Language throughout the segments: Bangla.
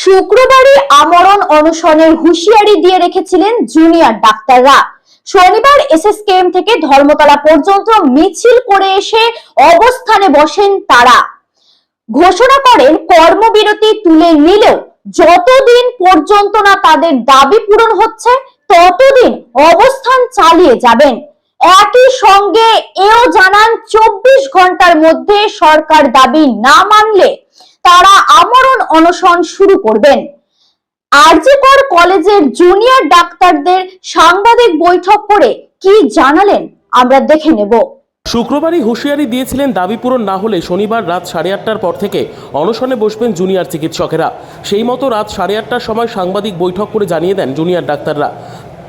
শুক্রবারই আমরণ অনশনের হুঁশিয়ারি দিয়ে রেখেছিলেন জুনিয়র ডাক্তাররা। শনিবার এসএসকেএম থেকে ধর্মতলা পর্যন্ত মিছিল করে এসে অবস্থানে বসেন তারা। ঘোষণা করেন কর্মবিরতি তুলে নিলেও যতদিন পর্যন্ত না তাদের দাবি পূরণ হচ্ছে ততদিন অবস্থান চালিয়ে যাবেন। একই সঙ্গে এও জানান 24 ঘন্টার মধ্যে সরকার দাবি না মানলে তারা আমরণ অনশন শুরু করবেন। আরজিকর কলেজের জুনিয়র ডাক্তারদের সাংবাদিক বৈঠক করে কি জানালেন আমরা দেখে নেব। শুক্রবারই হুঁশিয়ারি দিয়েছিলেন দাবি পূরণ না হলে শনিবার রাত 8:30টার পর থেকে অনশনে বসবেন জুনিয়র চিকিৎসকেরা। সেই মতো রাত 8:30টার সময় সাংবাদিক বৈঠক করে জানিয়ে দেন জুনিয়র ডাক্তাররা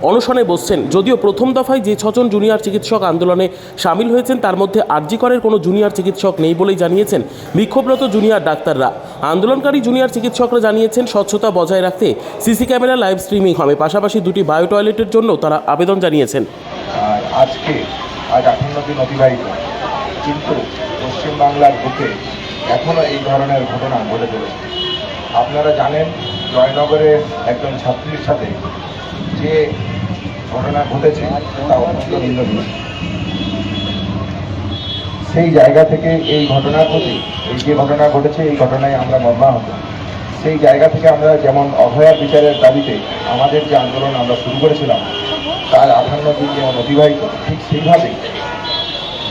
অনশনে বসছেন। যদিও প্রথম দফায় যে 6 জন জুনিয়র চিকিৎসক আন্দোলনে সামিল হয়েছেন তার মধ্যে আরজিকরের কোনো জুনিয়র চিকিৎসক নেই বলেই জানিয়েছেন বিক্ষোভরত জুনিয়র ডাক্তাররা। আন্দোলনকারী জুনিয়র চিকিৎসকরা জানিয়েছেন স্বচ্ছতা বজায় রাখতে সিসি ক্যামেরা লাইভ স্ট্রিমিং হবে, পাশাপাশি 2টি বায়ো টয়লেটের জন্য তারা আবেদন জানিয়েছেন। আজ 58 দিন অতিবাহিত, কিন্তু পশ্চিমবাংলার বুকে এখনও এই ধরনের ঘটনা ঘটে চলেছে। আপনারা জানেন জয়নগরের একজন ছাত্রীর সাথে যে ঘটনা ঘটেছে তা অত্যন্ত নিন্দনীয়। সেই জায়গা থেকে এই ঘটনার প্রতি এই যে ঘটনা ঘটেছে এই ঘটনায় আমরা মর্মাহত। সেই জায়গা থেকে আমরা যেমন অভয়ার বিচারের দাবিতে আমাদের যে আন্দোলন আমরা শুরু করেছিলাম তার 58 দিন যেমন অতিবাহিত, ঠিক সেইভাবেই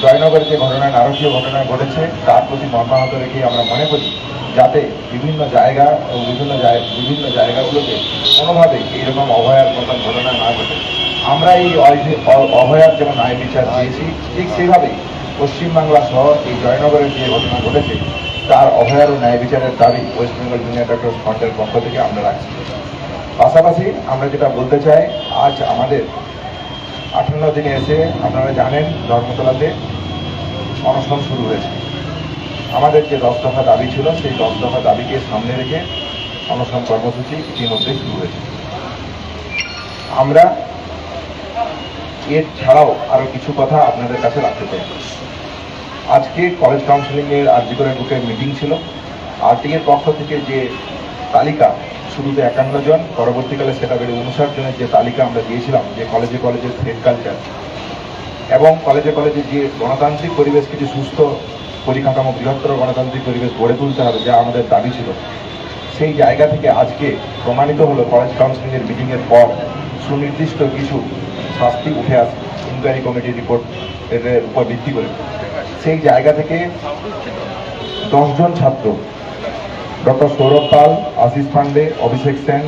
জয়নগরে যে ঘটনা নারকীয় ঘটনা ঘটেছে তার প্রতি মর্মাহত রেখে আমরা মনে করি যাতে বিভিন্ন জায়গা ও বিভিন্ন জায়গাগুলোতে কোনোভাবে এইরকম অভয়ার মতন ঘটনা না ঘটে। আমরা এই অভয়ার যেমন ন্যায় বিচার চেয়েছি, ঠিক সেইভাবেই পশ্চিমবাংলা সহ এই জয়নগরের যে ঘটনা ঘটেছে তার অভয়ার ও ন্যায় বিচারের দাবি ওয়েস্ট বেঙ্গল জুনিয়র ডক্টরস ফ্রন্টের পক্ষ থেকে আমরা রাখছি। পাশাপাশি আমরা যেটা বলতে চাই, আজ আমাদের 58 দিনে এসে আপনারা জানেন ধর্মতলাতে অনশন শুরু হয়েছে। আমাদের যে 10 দফা দাবি ছিল সেই 10 দফা দাবিকে সামনে রেখে অনশন কর্মসূচি ইতিমধ্যে শুরু হয়েছে। আমরা এর ছাড়াও আরও কিছু কথা আপনাদের কাছে রাখতে চাই। আজকে কলেজ কাউন্সিলিংয়ের আরজিকরের বুকে মিটিং ছিল। আরটিএর পক্ষ থেকে যে তালিকা, শুরুতে 51 জন, পরবর্তীকালে সেটা বেড়ে 59 জনের যে তালিকা আমরা দিয়েছিলাম, যে কলেজে থ্রেড কালচার এবং কলেজে যে গণতান্ত্রিক পরিবেশ, কিছু সুস্থ পরিকাঠামো, বৃহত্তর গণতান্ত্রিক পরিবেশ গড়ে তুলতে হবে, যা আমাদের দাবি ছিল, সেই জায়গা থেকে আজকে প্রমাণিত হলো কলেজ কাউন্সিলিংয়ের মিটিংয়ের পর সুনির্দিষ্ট কিছু শাস্তি উঠে আসে ইনকোয়ারি কমিটির রিপোর্ট এর উপর ভিত্তি করে। সেই জায়গা থেকে 10 জন ছাত্র, ডক্টর সৌরভ পাল, আশিস পান্ডে, অভিষেক সেন,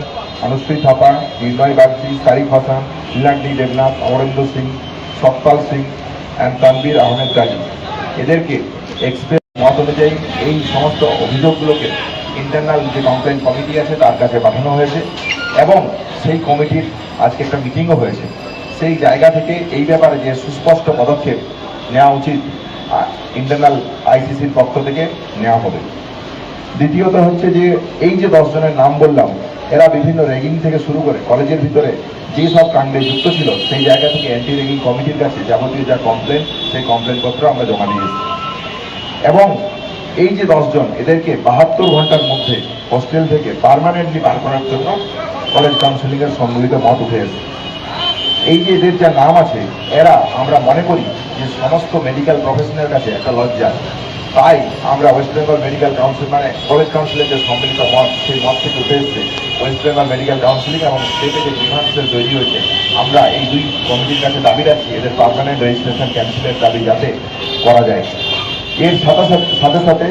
অনুশ্রী থাপা, নির্ণয় বাগচি, সারিফ হাসান, নীলান্ডি দেবনাথ, অমরেন্দ্র সিং, সতপাল সিং অ্যান্ড তানবীর আহমেদ গাজী, এদেরকে এক্সপ্রেস মত অনুযায়ী এই সমস্ত অভিযোগগুলোকে ইন্টারনাল যে কমপ্লেন কমিটি আছে তার কাছে পাঠানো হয়েছে এবং সেই কমিটির আজকে একটা মিটিংও হয়েছে। সেই জায়গা থেকে এই ব্যাপারে যে সুস্পষ্ট পদক্ষেপ নেওয়া উচিত ইন্টারনাল আইসিসির পক্ষ থেকে নেওয়া হবে। দ্বিতীয়ত হচ্ছে যে এই যে 10 জনের নাম বললাম, এরা বিভিন্ন র্যাগিং থেকে শুরু করে কলেজের ভিতরে যে সব কাণ্ডে যুক্ত ছিল সেই জায়গা থেকে অ্যান্টি র্যাগিং কমিটির কাছে যাবতীয় যা কমপ্লেন, সেই কমপ্লেনপত্র আমরা জমা দিয়েছি। এবং এই যে 10 জন, এদেরকে 72 ঘন্টার মধ্যে হোস্টেল থেকে পার্মানেন্টলি বার করার জন্য কলেজ কাউন্সিলিংয়ের সম্মিলিত মত উঠে এসেছে। এই যে এদের যা নাম আছে, এরা আমরা মনে করি যে সমস্ত মেডিকেল প্রফেশনের কাছে একটা লজ্জা। তাই আমরা ওয়েস্ট বেঙ্গল মেডিকেল কাউন্সিল, মানে কলেজ কাউন্সিলের যে সম্মিলিত মত, সেই মত থেকে উঠে এসেছে ওয়েস্ট বেঙ্গল মেডিকেল কাউন্সিলিং এবং স্টেটে যে গ্রিভান্সের তৈরি হয়েছে, আমরা এই 2 কমিটির কাছে দাবি রাখছি এদের পার্মানেন্ট রেজিস্ট্রেশন ক্যান্সেলের দাবি যাতে করা যায়। এর সাথে সাথে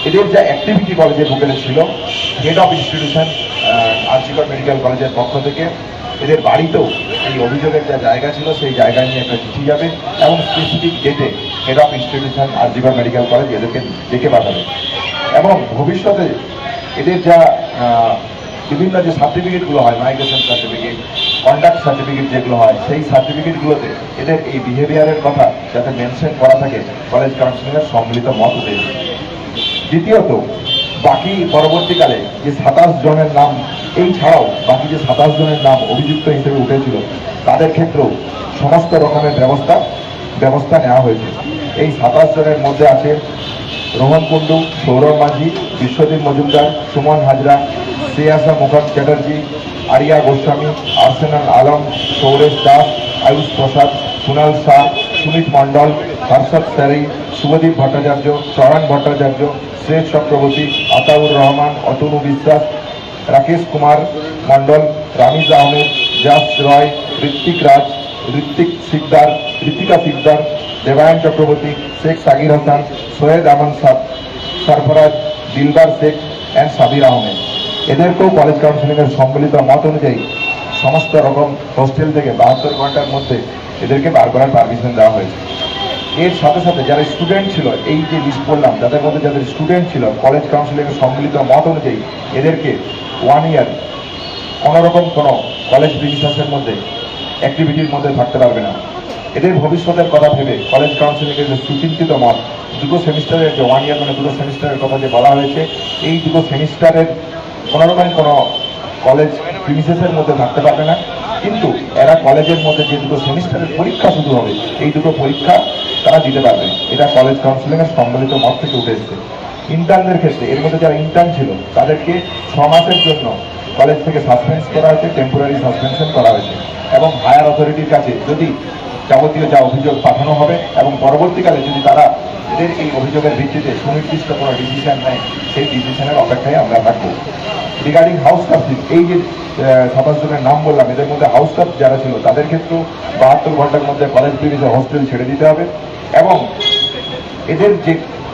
এদের যা অ্যাক্টিভিটি কলেজের বুকে ছিল, head of institution RG Kar medical কলেজের পক্ষ থেকে এদের বাড়িতেও এই অভিযোগের যা জায়গা ছিল সেই জায়গা নিয়ে একটা চিঠি যাবে এবং স্পেসিফিক ডেটে head of institution RG Kar medical college এদেরকে ডেকে পাঠাবে। এবং ভবিষ্যতে এদের যা বিভিন্ন যে সার্টিফিকেটগুলো হয়, মাইগ্রেশন সার্টিফিকেট, কন্ডাক্ট সার্টিফিকেট যেগুলো হয়, সেই সার্টিফিকেটগুলোতে এদের এই বিহেভিয়ারের কথা যাতে মেনশন করা থাকে, কলেজ কাউন্সিলিংয়ের সম্মিলিত মত উঠেছে। দ্বিতীয়ত, বাকি পরবর্তীকালে যে 27 জনের নাম, এই ছাড়াও বাকি যে 27 জনের নাম অভিযুক্ত হিসেবে উঠেছিল, তাদের ক্ষেত্রেও সমস্ত রকমের ব্যবস্থা নেওয়া হয়েছে। এই 27 জনের মধ্যে আছে রোহন কুন্ডু, সৌরভ মাঝি, বিশ্বদীপ মজুমদার, সুমন হাজরা, শ্রেয়াসা মুখার্জ চ্যাটার্জি, আরিয়া গোস্বামী, আর্সেনাল আলম, সৌরেশ দাস, আয়ুষ প্রসাদ, কুণাল শাহ, সুমিত মণ্ডল, হর্ষদ স্যারি, শুভদীপ ভট্টাচার্য, চরণ ভট্টাচার্য, শ্রেয় চক্রবর্তী, আতাউর রহমান, অতনু বিশ্বাস, রাকেশ কুমার মণ্ডল, রামিজ আহমেদ, জাস রয়, ঋত্বিক রাজ, ঋতিকা সিকদার, দেবায়ন চক্রবর্তী, শেখ সাগির হাসান, সৈয়দ আমান সরফরাজ, দিলবার শেখ অ্যান্ড সাবির আহমেদ। এদেরকেও কলেজ কাউন্সিলিংয়ের সম্মিলিত মত অনুযায়ী সমস্ত রকম হোস্টেল থেকে 72 ঘন্টার মধ্যে এদেরকে বার করার পারমিশন দেওয়া হয়েছে। এর সাথে সাথে যারা স্টুডেন্ট ছিল, এই যে লিস্ট বললাম, যাদের মধ্যে যাদের স্টুডেন্ট ছিল, কলেজ কাউন্সিলিংয়ের সম্মিলিত মত অনুযায়ী এদেরকে 1 ইয়ার কোনোরকম কোনো কলেজ প্রিমিসাসের মধ্যে অ্যাক্টিভিটির মধ্যে থাকতে পারবে না। এদের ভবিষ্যতের কথা ভেবে কলেজ কাউন্সিলিংয়ের যে সুচিন্তিত মত, 2 সেমিস্টারের যে 1 ইয়ার মানে 2 সেমিস্টারের কথা যে বলা হয়েছে, এই 2 সেমিস্টারের কোনোরকম কোনো কলেজ প্রিমিসেসের মধ্যে থাকতে পারবে না। কিন্তু এরা কলেজের মধ্যে যে 2 সেমিস্টারের পরীক্ষা শুরু হবে, এই 2 পরীক্ষা তারা দিতে পারবে। এটা কলেজ কাউন্সিলিংয়ের সম্মিলিত মত থেকে উঠে এসেছে। ইন্টার্নদের ক্ষেত্রে এর মধ্যে যারা ইন্টার্ন ছিল তাদেরকে 6 মাসের জন্য কলেজ থেকে সাসপেন্স করা হয়েছে, টেম্পোরারি সাসপেনশন করা হয়েছে, এবং হায়ার অথরিটির কাছে যদি যাবতীয় যা অভিযোগ পাঠানো হবে এবং পরবর্তীকালে যদি তারা এদের এই অভিযোগের ভিত্তিতে সুনির্দিষ্ট কোনো ডিসিশন নেয়, সেই ডিসিশনের অপেক্ষায় আমরা থাকবো। রিগার্ডিং হাউস স্টাফিং, এই যে 27 জনের নাম বললাম, এদের মধ্যে হাউস স্টাফ যারা ছিল তাদের ক্ষেত্রেও 72 ঘন্টার মধ্যে কলেজ প্রিমিসে হোস্টেল ছেড়ে দিতে হবে, এবং এদের যে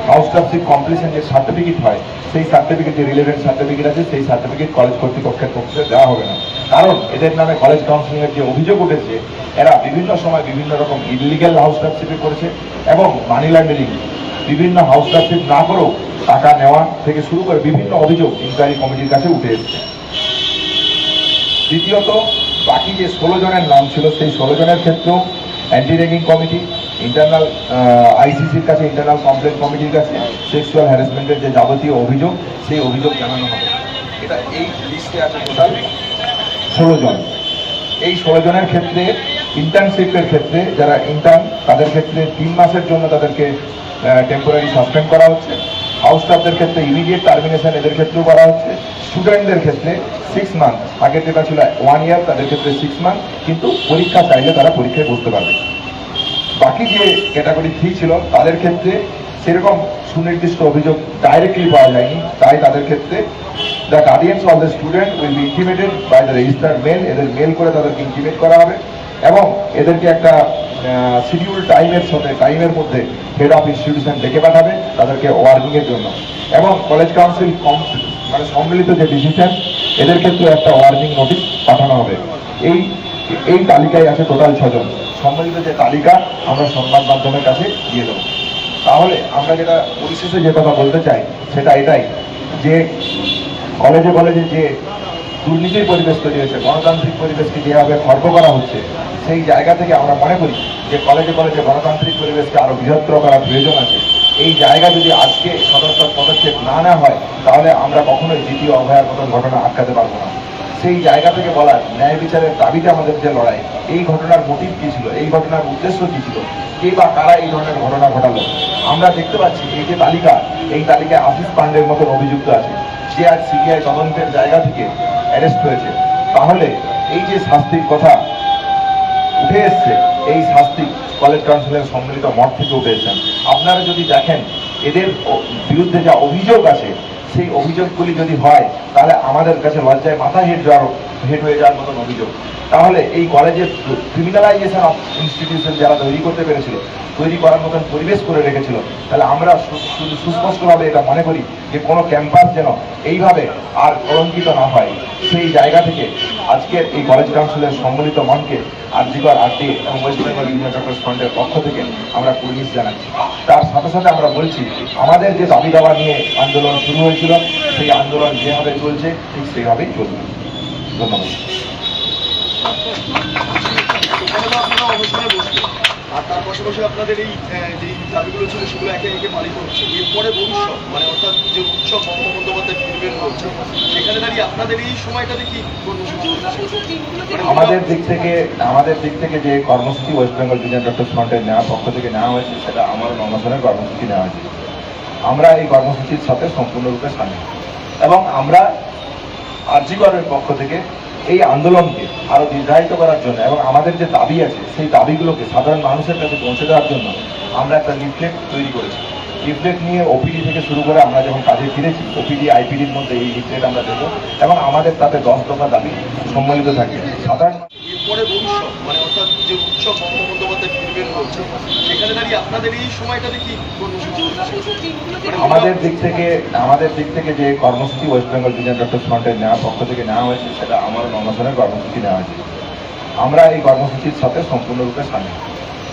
হাউস স্টাফিং কমপ্লিশন যে সার্টিফিকেট হয়, সেই সার্টিফিকেট যে রিলেভেন্ট সার্টিফিকেট আছে, সেই সার্টিফিকেট কলেজ কর্তৃপক্ষের পক্ষে দেওয়া হবে না। কারণ এদের নামে কলেজ কাউন্সিলিংয়ের যে অভিযোগ উঠেছে, এরা বিভিন্ন সময় বিভিন্ন রকম ইলিগাল হাউস স্টাফশিপ করেছে এবং মানি লন্ডারিং, বিভিন্ন হাউস স্টাফশিপ না করেও টাকা নেওয়া থেকে শুরু করে বিভিন্ন অভিযোগ ইনকোয়ারি কমিটির কাছে উঠে এসেছে। দ্বিতীয়ত, বাকি যে 16 জনের নাম ছিল, সেই 16 জনের ক্ষেত্রেও অ্যান্টি র্যাগিং কমিটি, ইন্টারনাল আইসিসির কাছে, ইন্টারনাল কমপ্লেন কমিটির কাছে সেক্সুয়াল হ্যারাসমেন্টের যে যাবতীয় অভিযোগ, সেই অভিযোগ জানানো হবে। এটা এই লিস্টে আছে টোটাল 16 জন। এই 16 জনের ক্ষেত্রে ইন্টার্নশিপের ক্ষেত্রে যারা ইন্টার্ন, তাদের ক্ষেত্রে 3 মাসের জন্য তাদেরকে টেম্পোরারি সাসপেন্ড করা হচ্ছে। হাউস স্টাফদের ক্ষেত্রে ইমিডিয়েট টার্মিনেশন এদের ক্ষেত্রেও করা হচ্ছে। স্টুডেন্টদের ক্ষেত্রে 6 মান্থ, আগের যেটা ছিল 1 ইয়ার, তাদের ক্ষেত্রে 6 মান্থ, কিন্তু পরীক্ষা চাইলে তারা পরীক্ষায় বসতে পারবে। বাকি যে ক্যাটাগরি 3 ছিল তাদের ক্ষেত্রে সেরকম সুনির্দিষ্ট অভিযোগ ডাইরেক্টলি পাওয়া যায়নি, তাই তাদের ক্ষেত্রে the guardians of the student will be intimated by the registered mail, এদের মেল করে তাদেরকে ইন্টিমেট করা হবে এবং এদেরকে একটা শিডিউল টাইমের মধ্যে হেড অফ ইনস্টিটিউশন ডেকে পাঠাবে তাদেরকে ওয়ার্নিংয়ের জন্য। এবং কলেজ কাউন্সিল মানে সম্মিলিত যে ডিসিশন, এদের ক্ষেত্রে একটা ওয়ার্নিং নোটিশ পাঠানো হবে। এই তালিকায় আছে টোটাল 6 জন। সম্মিলিত যে তালিকা আমরা সংবাদ মাধ্যমের কাছে দিয়ে দেবো। তাহলে আমরা যেটা পরিশেষে যে কথা বলতে চাই সেটা এটাই যে কলেজে যে দুর্নীতির পরিবেশ তৈরি হয়েছে, গণতান্ত্রিক পরিবেশকে যেভাবে খর্ব করা হচ্ছে, সেই জায়গা থেকে আমরা মনে করি যে কলেজে গণতান্ত্রিক পরিবেশকে আরো বৃহত্তর করার প্রয়োজন আছে। এই জায়গা যদি আজকে সদর্থক পদক্ষেপ না নেওয়া হয়, তাহলে আমরা কখনোই দ্বিতীয় অভয়ার মতো ঘটনা আটকাতে পারবো না। সেই জায়গা থেকে বলার ন্যায় বিচারের দাবিতে আমাদের যে লড়াই, এই ঘটনার মোটিভ কী ছিল, এই ঘটনার উদ্দেশ্য কী ছিল, কে বা কারা এই ধরনের ঘটনা ঘটালো। আমরা দেখতে পাচ্ছি এই যে তালিকা, এই তালিকায় আশিস পান্ডের মতন অভিযুক্ত আছে, যে আজ সিবিআই তদন্তের জায়গা থেকে অ্যারেস্ট হয়েছে। তাহলে এই যে শাস্তির কথা উঠে এসছে, এই শাস্তি কলেজ কাউন্সিলের সম্মিলিত মত থেকে উঠে এসেছেন। আপনারা যদি দেখেন এদের বিরুদ্ধে যা অভিযোগ আছে, সেই অভিযোগগুলি যদি হয়, তাহলে আমাদের কাছে লজ্জায় মাথা হেড হয়ে যাওয়ার মতন অভিযোগ। তাহলে এই কলেজের ক্রিমিনালাইজেশন অফ ইনস্টিটিউশন যারা তৈরি করতে পেরেছিল, তৈরি করার মতন পরিবেশ করে রেখেছিল, তাহলে আমরা সুস্পষ্টভাবে এটা মনে করি যে কোনো ক্যাম্পাস যেন এইভাবে আর কলঙ্কিত না হয়। সেই জায়গা থেকে আজকের এই কলেজ কাউন্সিলের সম্মিলিত মনকে আরজিকর আরটি এবং ওয়েস্ট বেঙ্গল ইউনিয়ন ডক্টরস ফ্রন্টের পক্ষ থেকে আমরা কুর্নিশ জানাচ্ছি। তার সাথে সাথে আমরা বলছি, আমাদের যে দাবি দাবা নিয়ে আন্দোলন শুরু হয়েছিল, সেই আন্দোলন যেভাবে চলছে ঠিক সেইভাবেই চলবে। ধন্যবাদ। আর তার পাশাপাশি আপনাদের এই যে দাবিগুলো ছিল সেগুলো একে একে পালিত হচ্ছে। এরপরে ভবিষ্যৎ মানে অর্থাৎ যে উৎসব মমতা বন্দ্যোপাধ্যায় ফিরবেন হচ্ছে, সেখানে দাঁড়িয়ে আপনাদের এই সময়টাতে কি কর্মসূচি? আমাদের দিক থেকে যে কর্মসূচি ওয়েস্ট বেঙ্গল ইউনিয়ন ডক্টরস ফ্রন্টের নেওয়ার পক্ষ থেকে নেওয়া হয়েছে, সেটা আমার নমসনের কর্মসূচি নেওয়া হয়েছে। আমরা এই কর্মসূচির সাথে সম্পূর্ণরূপে সামিল এবং আমরা আরজিকরের পক্ষ থেকে এই আন্দোলনকে আরো দীর্ঘায়িত করার জন্য এবং আমাদের যে দাবি আছে সেই দাবিগুলোকে সাধারণ মানুষের কাছে পৌঁছে দেওয়ার জন্য আমরা একটা লিফলেট তৈরি করেছি। লিফলেট নিয়ে ওপিডি থেকে শুরু করে আমরা যখন কাজে ফিরেছি ওপিডি আইপিডির মধ্যে এই লিফলেট আমরা দেবো এবং আমাদের তাতে 10 দফা দাবি সম্মিলিত থাকবে। সাধারণ এরপরে ভবিষ্যৎ মানে অর্থাৎ যে উৎসব মমতা বন্দ্যোপাধ্যায় ফিরবেন বলছে, সেখানে দাঁড়িয়ে আপনাদের এই সময়টাতে কি কর্মসূচি হচ্ছে? আমাদের দিক থেকে যে কর্মসূচি ওয়েস্ট বেঙ্গল জুনিয়র ডক্টর ফ্রন্টের নেওয়ার পক্ষ থেকে নেওয়া হয়েছে সেটা আমার অনশনের কর্মসূচি নেওয়া হয়েছে। আমরা এই কর্মসূচির সাথে সম্পূর্ণরূপে সামিল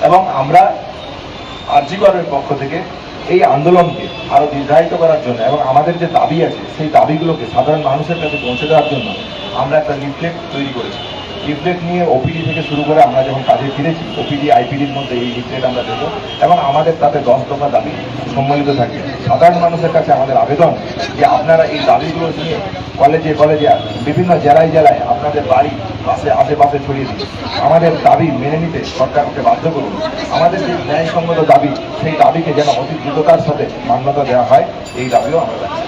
এবং আমরা আরজিকরের পক্ষ থেকে এই আন্দোলনকে আরো দীর্ঘায়িত করার জন্য এবং আমাদের যে দাবি আছে সেই দাবিগুলোকে সাধারণ মানুষের কাছে পৌঁছে দেওয়ার জন্য আমরা একটা লিফলেট তৈরি করেছি। লিফলেট নিয়ে ওপিডি থেকে শুরু করে আমরা যখন কাজে ফিরেছি ওপিডি আইপিডির মধ্যে এই লিফলেট আমরা দেবো এবং আমাদের তাতে 10 দফা দাবি সম্মিলিত থাকবে। সাধারণ মানুষের কাছে আমাদের আবেদন যে আপনারা এই দাবিগুলো নিয়ে কলেজে বিভিন্ন জেলায় আপনাদের বাড়ি আশেপাশে ছড়িয়ে দিন। আমাদের দাবি মেনে নিতে সরকারকে বাধ্য করুন। আমাদের যে ন্যায়সঙ্গত দাবি সেই দাবিকে যেন অতি দ্রুততার সাথে মান্যতা দেওয়া হয়, এই দাবিও আমরা রাখছি।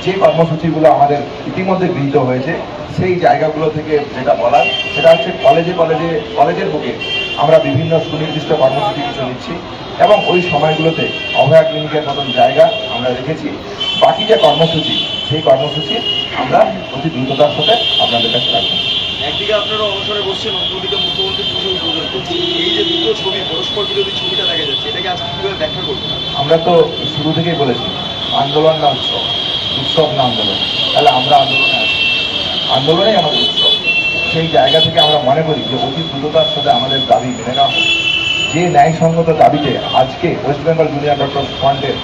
যে কর্মসূচিগুলো আমাদের ইতিমধ্যে গৃহীত হয়েছে সেই জায়গাগুলো থেকে যেটা বলার সেটা হচ্ছে কলেজের বুকে আমরা বিভিন্ন সুনির্দিষ্ট কর্মসূচি কিছু নিচ্ছি এবং ওই সময়গুলোতে অভয়া ক্লিনিকের মতন জায়গা আমরা রেখেছি। বাকি যে কর্মসূচি সেই কর্মসূচি আমরা অতি দ্রুততার সাথে আপনাদের কাছে রাখবো। একদিকে আপনারা অবসরে বসছেন, অন্যদিকে মুখ্যমন্ত্রী পুজো উদ্বোধন করছেন, এই যে দুটো ছবি পরস্পর বিরোধী ছবিটা দেখা যাচ্ছে, এটাকে আজকে কিভাবে ব্যাখ্যা করবেন? আমরা তো শুরু থেকেই বলেছি আন্দোলন না উৎসব, উৎসব না আন্দোলন। তাহলে আমরা আন্দোলনে আছি, আন্দোলনেই আমাদের উৎসব। সেই জায়গা থেকে আমরা মনে করি যে অতি দ্রুততার সাথে আমাদের দাবি মেনে নেওয়া হোক। যে ন্যায়সঙ্গত দাবিতে আজকে ওয়েস্ট বেঙ্গল জুনিয়র ডক্টর ফ্রন্টের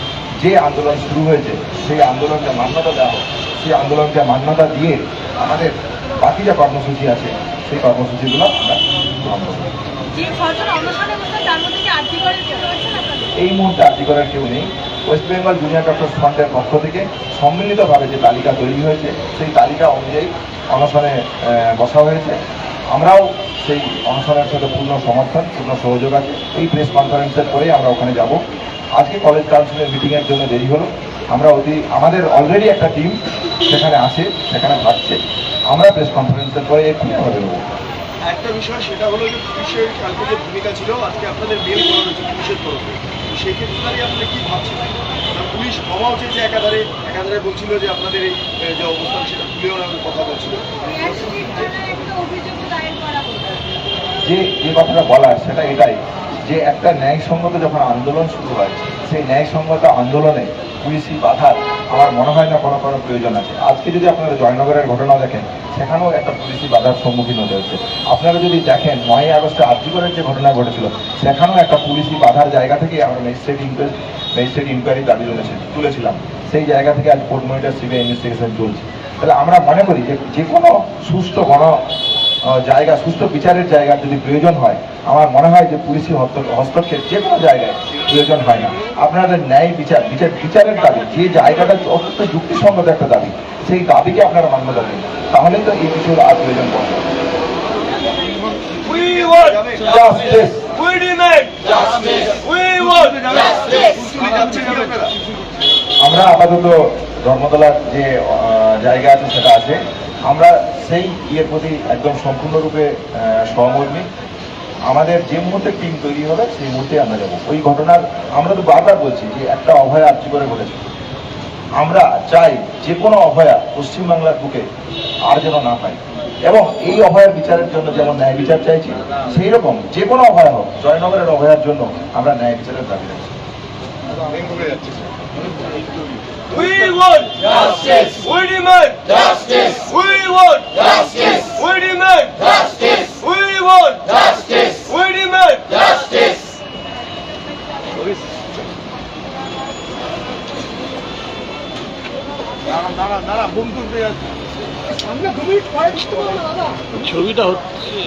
যে আন্দোলন শুরু হয়েছে সেই আন্দোলনকে মান্যতা দেওয়া হোক। সেই আন্দোলনকে মান্যতা দিয়ে আমাদের বাকি যে কর্মসূচি আছে সেই কর্মসূচিগুলো আমরা গ্রহণ করব। এই মুহূর্তে আরজিকরের কেউ নেই। ওয়েস্ট বেঙ্গল জুনিয়র ডক্টর ফ্রন্টের পক্ষ থেকে সম্মিলিতভাবে যে তালিকা তৈরি হয়েছে সেই তালিকা অনুযায়ী অনশনে বসা হয়েছে। আমরাও সেই অনশনের সাথে পূর্ণ সমর্থন, পূর্ণ সহযোগ আছে। এই প্রেস কনফারেন্সের পরেই আমরা ওখানে যাব। আজকে কলেজ কাউন্সিলের মিটিংয়ের জন্য দেরি হলো। আমাদের অলরেডি একটা টিম সেখানে আছে, সেখানে থাকছে। আমরা প্রেস কনফারেন্সের পরে এক্ষুনি আমরা বেরোবো। একটা বিষয় সেটা হলো যে পুলিশের কালকে যে ভূমিকা ছিল, আজকে আপনাদের মেল করা হয়েছে পুলিশের তরফে, সেক্ষেত্রে দাঁড়িয়ে আপনারা কি ভাবছেন? পুলিশ ক্ষমাও চেয়েছে একাধারে বলছিল যে আপনাদের এই যে অবস্থান সেটা তুলেও নেওয়ার কথা বলছিল। যে কথাটা বলার সেটা এটাই যে একটা ন্যায়সঙ্গত যখন আন্দোলন শুরু হয় সেই ন্যায়সঙ্গত আন্দোলনে পুলিশি বাধার আমার মনে হয় না কোনো প্রয়োজন আছে। আজকে যদি আপনারা জয়নগরের ঘটনা দেখেন সেখানেও একটা পুলিশি বাধার সম্মুখীন হতে হচ্ছে। আপনারা যদি দেখেন 9ই আগস্টে আরজিকরের যে ঘটনা ঘটেছিল সেখানেও একটা পুলিশি বাধার জায়গা থেকে আমরা ম্যাজিস্ট্রেট ইনকোয়ারি দাবি তুলেছিলাম। সেই জায়গা থেকে আজ কোর্ট মনিটর সিবিআই ইনভেস্টিগেশন চলছে। তাহলে আমরা মনে করি যে কোনো সুষ্ঠু জায়গা, সুষ্ঠু বিচারের জায়গা যদি প্রয়োজন হয়, আমার মনে হয় যে পুলিশি হস্তক্ষেপ যে কোনো জায়গায় প্রয়োজন হয় না। আপনাদের ন্যায় বিচারের দাবি যে জায়গাটা অত্যন্ত যুক্তিসঙ্গত একটা দাবি, সেই দাবিকে আপনারা মান্যতা দিন, তাহলে তো এই কিছুর আর প্রয়োজন পড়ে না। আমরা আপাতত ধর্মতলার যে জায়গা আছে সেটা আছে, আমরা সেই ইয়ের প্রতি একদম সম্পূর্ণরূপে সহমর্মী। আমাদের যে মুহূর্তে টিম তৈরি হবে সেই মুহূর্তে আমরা যাবো। ওই ঘটনার আমরা তো বারবার বলছি যে একটা অভয়া আরজিকরে ঘটেছে। আমরা চাই যে কোনো অভয়া পশ্চিমবাংলার বুকে আর যেন না পাই এবং এই অভয়ার বিচারের জন্য যেমন ন্যায় বিচার চাইছি, সেই রকম যে কোনো অভয়া হোক, জয়নগরের অভয়ার জন্য আমরা ন্যায় বিচারের দাবি রাখছি। We want justice. We demand justice. We want justice. We demand justice. We want justice. We demand justice. ছবিটা হচ্ছে